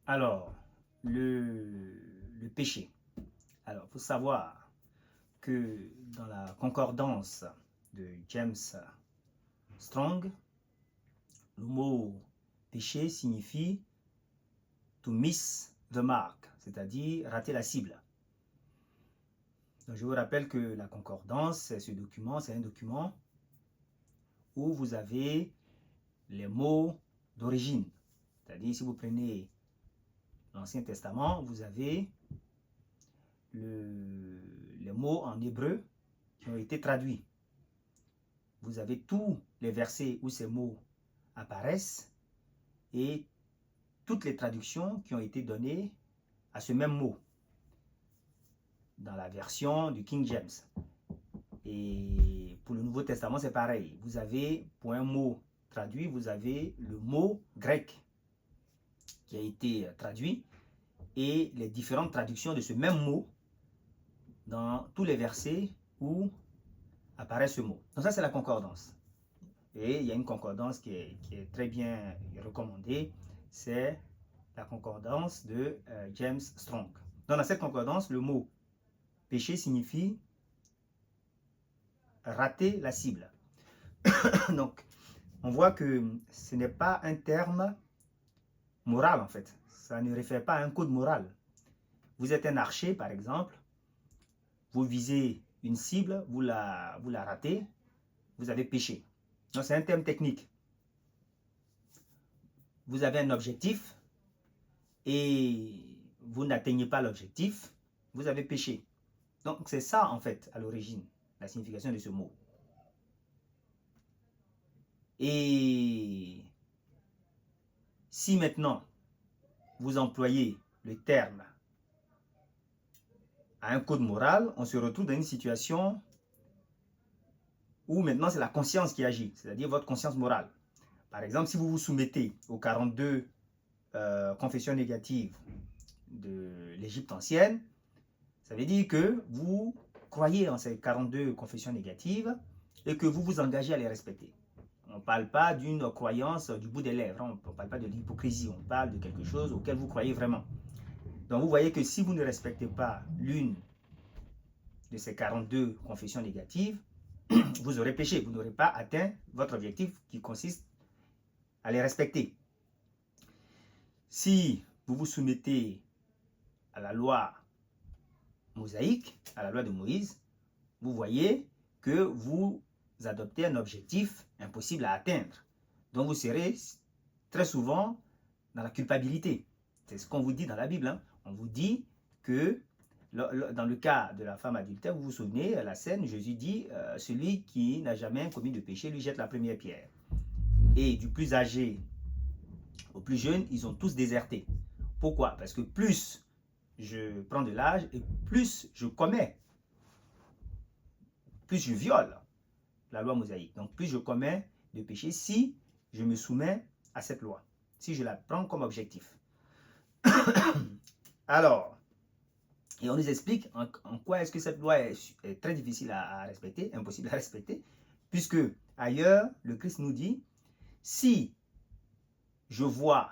Alors, le péché. Alors, il faut savoir que dans la concordance de James Strong, le mot péché signifie to miss the mark, c'est-à-dire rater la cible. Donc, je vous rappelle que la concordance, ce document, c'est un document où vous avez les mots d'origine. C'est-à-dire, si vous prenez l'Ancien Testament, vous avez les mots en hébreu qui ont été traduits. Vous avez tous les versets où ces mots apparaissent et toutes les traductions qui ont été données à ce même mot dans la version du King James. Et pour le Nouveau Testament, c'est pareil. Vous avez, pour un mot traduit, vous avez le mot grec qui a été traduit et les différentes traductions de ce même mot dans tous les versets où apparaît ce mot. Donc ça, c'est la concordance. Et il y a une concordance qui est très bien recommandée, c'est la concordance de James Strong. Donc dans cette concordance, le mot péché signifie rater la cible. Donc on voit que ce n'est pas un terme moral en fait. Ça ne réfère pas à un code moral. Vous êtes un archer par exemple, vous visez une cible, vous la ratez, vous avez péché. Donc c'est un terme technique. Vous avez un objectif et vous n'atteignez pas l'objectif, vous avez péché. Donc c'est ça en fait à l'origine, la signification de ce mot. Et si maintenant vous employez le terme à un code moral, on se retrouve dans une situation où maintenant c'est la conscience qui agit, c'est-à-dire votre conscience morale. Par exemple, si vous vous soumettez aux 42 confessions négatives de l'Égypte ancienne, ça veut dire que vous croyez en ces 42 confessions négatives et que vous vous engagez à les respecter. On ne parle pas d'une croyance du bout des lèvres, on ne parle pas de l'hypocrisie, on parle de quelque chose auquel vous croyez vraiment. Donc vous voyez que si vous ne respectez pas l'une de ces 42 confessions négatives, vous aurez péché, vous n'aurez pas atteint votre objectif qui consiste à les respecter. Si vous vous soumettez à la loi mosaïque, à la loi de Moïse, vous voyez que vous adoptez un objectif impossible à atteindre. Donc vous serez très souvent dans la culpabilité. C'est ce qu'on vous dit dans la Bible. Hein. On vous dit que dans le cas de la femme adultère, vous vous souvenez, la scène, Jésus dit, celui qui n'a jamais commis de péché, lui jette la première pierre. Et du plus âgé au plus jeune, ils ont tous déserté. Pourquoi? Parce que plus je prends de l'âge et plus je commets, plus je viole la loi mosaïque. Donc plus je commets de péché si je me soumets à cette loi, si je la prends comme objectif. Alors, et on nous explique en quoi est-ce que cette loi est très difficile à respecter, impossible à respecter, puisque ailleurs, le Christ nous dit, si je vois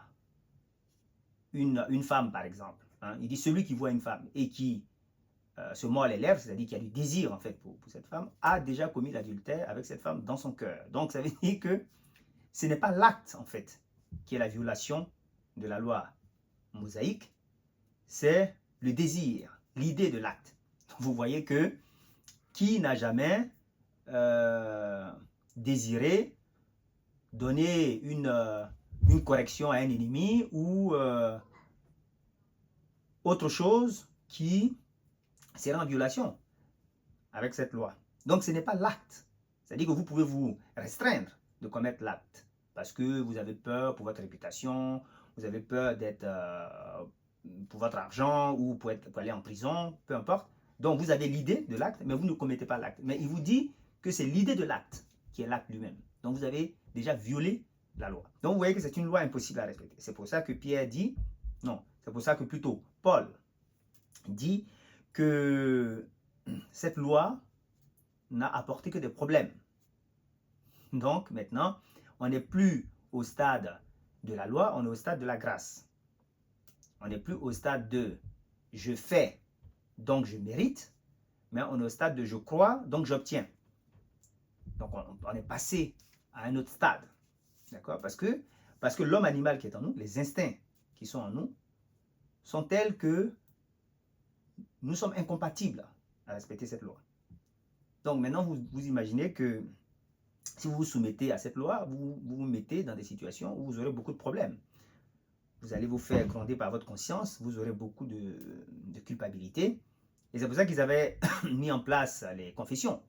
une femme par exemple, hein, il dit celui qui voit une femme et qui se mord les lèvres, c'est-à-dire qu'il y a du désir en fait pour cette femme, a déjà commis l'adultère avec cette femme dans son cœur. Donc ça veut dire que ce n'est pas l'acte en fait qui est la violation de la loi mosaïque, c'est le désir, l'idée de l'acte. Vous voyez que qui n'a jamais désiré donner une correction à un ennemi ou autre chose qui serait en violation avec cette loi. Donc ce n'est pas l'acte. C'est-à-dire que vous pouvez vous restreindre de commettre l'acte parce que vous avez peur pour votre réputation, vous avez peur d'être pour votre argent ou pour aller en prison, peu importe. Donc vous avez l'idée de l'acte, mais vous ne commettez pas l'acte. Mais il vous dit que c'est l'idée de l'acte qui est l'acte lui-même. Donc vous avez déjà violé la loi. Donc vous voyez que c'est une loi impossible à respecter. C'est pour ça que Pierre dit, non, c'est pour ça que plutôt Paul dit que cette loi n'a apporté que des problèmes. Donc maintenant, on n'est plus au stade de la loi, on est au stade de la grâce. On n'est plus au stade de je fais, donc je mérite, mais on est au stade de je crois, donc j'obtiens. Donc on est passé à un autre stade. D'accord? Parce que l'homme animal qui est en nous, les instincts qui sont en nous, sont tels que nous sommes incompatibles à respecter cette loi. Donc maintenant, vous imaginez que si vous vous soumettez à cette loi, vous vous mettez dans des situations où vous aurez beaucoup de problèmes. Vous allez vous faire gronder par votre conscience, vous aurez beaucoup de culpabilité. Et c'est pour ça qu'ils avaient mis en place les confessions.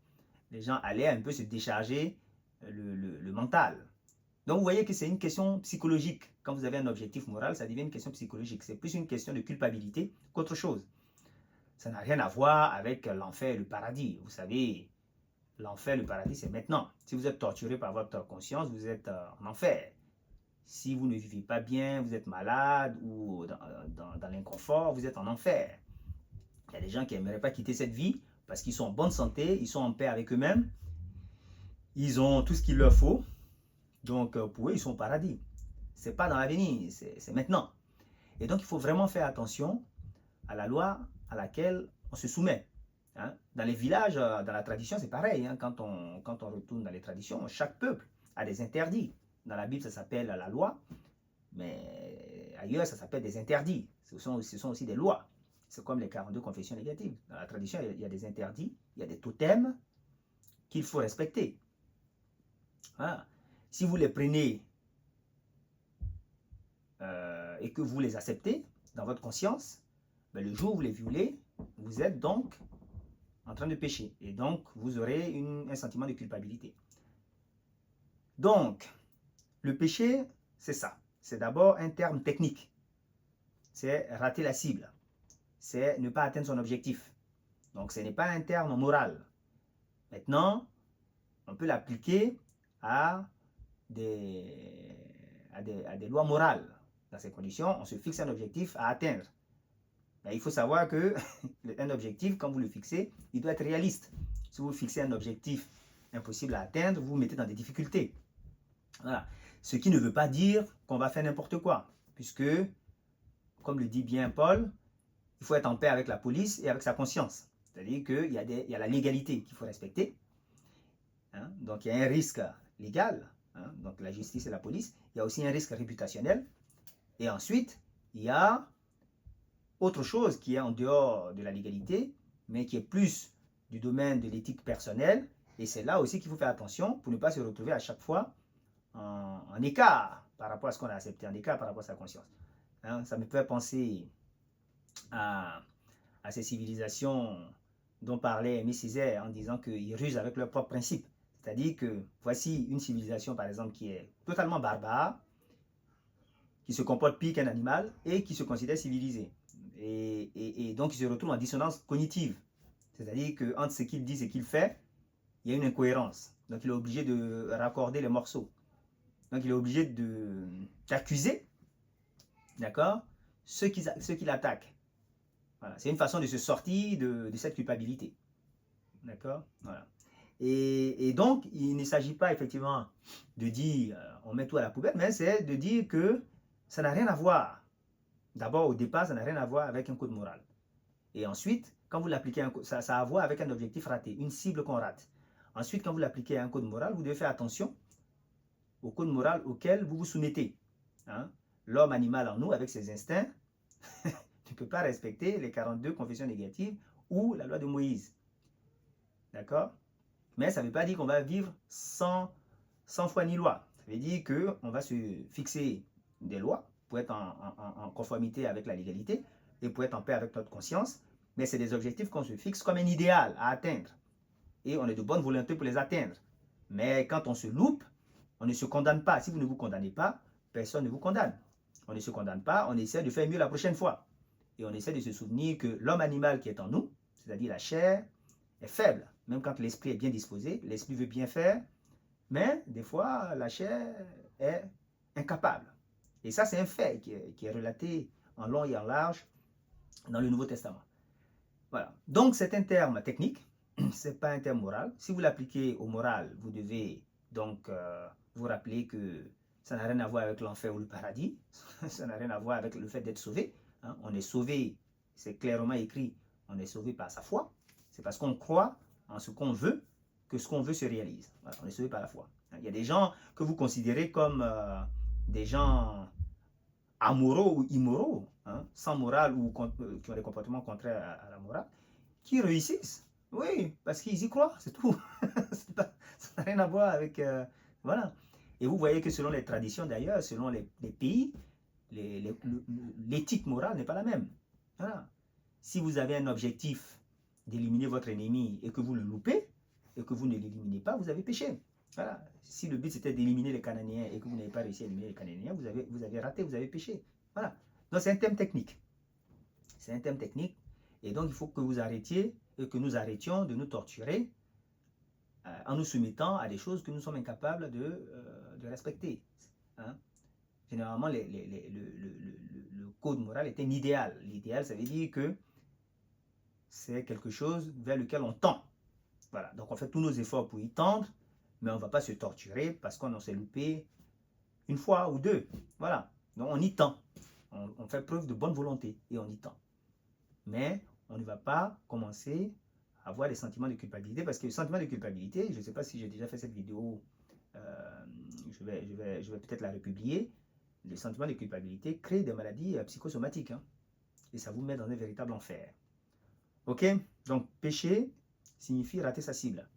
Les gens allaient un peu se décharger le mental. Donc vous voyez que c'est une question psychologique. Quand vous avez un objectif moral, ça devient une question psychologique. C'est plus une question de culpabilité qu'autre chose. Ça n'a rien à voir avec l'enfer et le paradis. Vous savez, l'enfer et le paradis, c'est maintenant. Si vous êtes torturé par votre conscience, vous êtes en enfer. Si vous ne vivez pas bien, vous êtes malade ou dans l'inconfort, vous êtes en enfer. Il y a des gens qui n'aimeraient pas quitter cette vie parce qu'ils sont en bonne santé, ils sont en paix avec eux-mêmes, ils ont tout ce qu'il leur faut. Donc pour eux, ils sont au paradis. Ce n'est pas dans l'avenir, c'est maintenant. Et donc il faut vraiment faire attention à la loi à laquelle on se soumet. Hein? Dans les villages, dans la tradition, c'est pareil. Hein? Quand on retourne dans les traditions, chaque peuple a des interdits. Dans la Bible, ça s'appelle la loi, mais ailleurs, ça s'appelle des interdits. Ce sont aussi des lois. C'est comme les 42 confessions négatives. Dans la tradition, il y a des interdits, il y a des totems qu'il faut respecter. Voilà. Si vous les prenez et que vous les acceptez dans votre conscience, ben le jour où vous les violez, vous êtes donc en train de pécher. Et donc, vous aurez un sentiment de culpabilité. Donc, le péché, c'est ça. C'est d'abord un terme technique. C'est rater la cible. C'est ne pas atteindre son objectif. Donc, ce n'est pas un terme moral. Maintenant, on peut l'appliquer à des lois morales. Dans ces conditions, on se fixe un objectif à atteindre. Mais il faut savoir que un objectif, quand vous le fixez, il doit être réaliste. Si vous fixez un objectif impossible à atteindre, vous vous mettez dans des difficultés. Voilà. Ce qui ne veut pas dire qu'on va faire n'importe quoi. Puisque, comme le dit bien Paul, il faut être en paix avec la police et avec sa conscience. C'est-à-dire qu'il y a la légalité qu'il faut respecter. Hein? Donc, il y a un risque légal. Hein? Donc, la justice et la police. Il y a aussi un risque réputationnel. Et ensuite, il y a autre chose qui est en dehors de la légalité, mais qui est plus du domaine de l'éthique personnelle. Et c'est là aussi qu'il faut faire attention pour ne pas se retrouver à chaque fois en écart par rapport à ce qu'on a accepté, en écart par rapport à sa conscience. Hein, ça me fait penser à ces civilisations dont parlait Aimé Césaire en disant qu'ils rusent avec leurs propres principes. C'est-à-dire que voici une civilisation, par exemple, qui est totalement barbare, qui se comporte pire qu'un animal et qui se considère civilisée. Et donc, il se retrouve en dissonance cognitive. C'est-à-dire qu'entre ce qu'il dit et ce qu'il fait, il y a une incohérence. Donc, il est obligé de raccorder les morceaux. Donc, il est obligé d'accuser, d'accord, ceux qui l'attaquent. Voilà. C'est une façon de se sortir de cette culpabilité. D'accord? Voilà. Et donc, il ne s'agit pas effectivement de dire on met tout à la poubelle, mais c'est de dire que ça n'a rien à voir. D'abord, au départ, ça n'a rien à voir avec un code moral. Et ensuite, quand vous l'appliquez, ça a à voir avec un objectif raté, une cible qu'on rate. Ensuite, quand vous l'appliquez à un code moral, vous devez faire attention au code moral auquel vous vous soumettez. Hein? L'homme animal en nous, avec ses instincts, ne peut pas respecter les 42 confessions négatives ou la loi de Moïse. D'accord? Mais ça ne veut pas dire qu'on va vivre sans foi ni loi. Ça veut dire qu'on va se fixer des lois pour être en conformité avec la légalité et pour être en paix avec notre conscience. Mais c'est des objectifs qu'on se fixe comme un idéal à atteindre. Et on est de bonne volonté pour les atteindre. Mais quand on se loupe, on ne se condamne pas. Si vous ne vous condamnez pas, personne ne vous condamne. On ne se condamne pas, on essaie de faire mieux la prochaine fois. Et on essaie de se souvenir que l'homme animal qui est en nous, c'est-à-dire la chair, est faible. Même quand l'esprit est bien disposé, l'esprit veut bien faire, mais des fois, la chair est incapable. Et ça, c'est un fait qui est relaté en long et en large dans le Nouveau Testament. Voilà. Donc, c'est un terme technique, ce n'est pas un terme moral. Si vous l'appliquez au moral, vous devez donc vous rappeler que ça n'a rien à voir avec l'enfer ou le paradis. Ça n'a rien à voir avec le fait d'être sauvé. Hein. On est sauvé, c'est clairement écrit, on est sauvé par sa foi. C'est parce qu'on croit en ce qu'on veut que ce qu'on veut se réalise. Voilà, on est sauvé par la foi. Il y a des gens que vous considérez comme des gens amoraux ou immoraux, hein, sans morale ou qui ont des comportements contraires à la morale, qui réussissent. Oui, parce qu'ils y croient, c'est tout. Ça n'a rien à voir avec... voilà. Et vous voyez que selon les traditions d'ailleurs, selon les pays, l'éthique morale n'est pas la même. Voilà. Si vous avez un objectif d'éliminer votre ennemi et que vous le loupez, et que vous ne l'éliminez pas, vous avez péché. Voilà. Si le but c'était d'éliminer les Cananéens et que vous n'avez pas réussi à éliminer les Cananéens, vous avez raté, vous avez péché. Voilà. Donc c'est un thème technique. C'est un thème technique. Et donc il faut que vous arrêtiez et que nous arrêtions de nous torturer en nous soumettant à des choses que nous sommes incapables de respecter. Hein? Généralement, le code moral est un idéal. L'idéal, ça veut dire que c'est quelque chose vers lequel on tend. Voilà. Donc on fait tous nos efforts pour y tendre, mais on ne va pas se torturer parce qu'on en s'est loupé une fois ou deux. Voilà. Donc on y tend. On fait preuve de bonne volonté et on y tend. Mais on ne va pas commencer à avoir des sentiments de culpabilité parce que le sentiment de culpabilité, je ne sais pas si j'ai déjà fait cette vidéo, je vais peut-être la republier. Le sentiment de culpabilité crée des maladies psychosomatiques, hein, et ça vous met dans un véritable enfer. Ok? Donc pécher signifie rater sa cible.